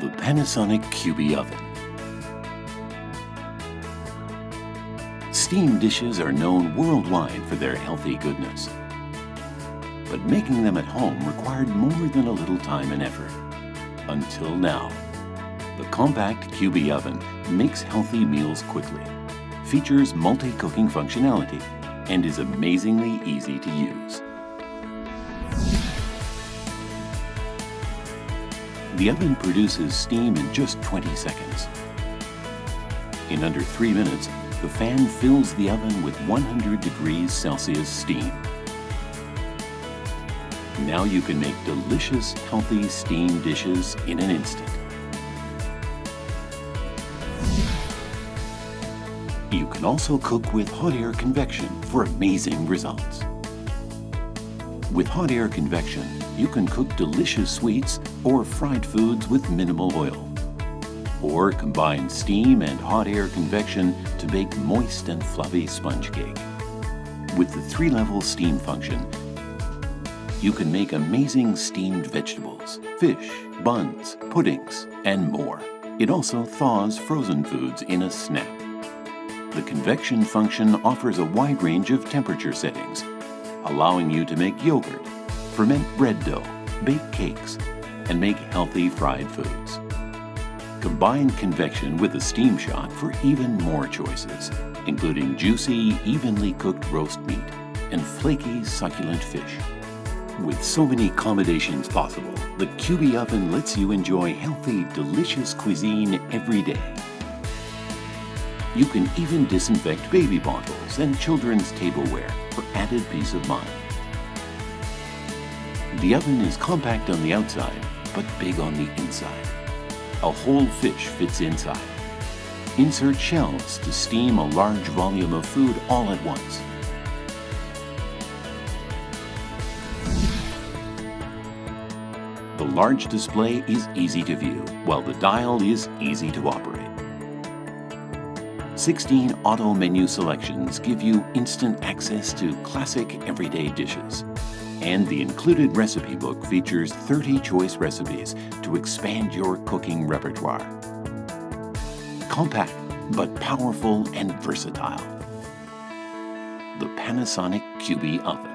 The Panasonic Cubie oven. Steam dishes are known worldwide for their healthy goodness. But making them at home required more than a little time and effort. Until now. The compact Cubie oven makes healthy meals quickly, features multi-cooking functionality, and is amazingly easy to use. The oven produces steam in just 20 seconds. In under 3 minutes, the fan fills the oven with 100 degrees Celsius steam. Now you can make delicious, healthy steamed dishes in an instant. You can also cook with hot air convection for amazing results. With hot air convection, you can cook delicious sweets or fried foods with minimal oil. Or combine steam and hot air convection to bake moist and fluffy sponge cake. With the 3-level steam function, you can make amazing steamed vegetables, fish, buns, puddings, and more. It also thaws frozen foods in a snap. The convection function offers a wide range of temperature settings, allowing you to make yogurt, ferment bread dough, bake cakes, and make healthy fried foods. Combine convection with a steam shot for even more choices, including juicy, evenly cooked roast meat and flaky, succulent fish. With so many accommodations possible, the Cubie oven lets you enjoy healthy, delicious cuisine every day. You can even disinfect baby bottles and children's tableware for added peace of mind. The oven is compact on the outside, but big on the inside. A whole fish fits inside. Insert shelves to steam a large volume of food all at once. The large display is easy to view, while the dial is easy to operate. 16 auto menu selections give you instant access to classic everyday dishes. And the included recipe book features 30 choice recipes to expand your cooking repertoire. Compact, but powerful and versatile. The Panasonic Cubie oven.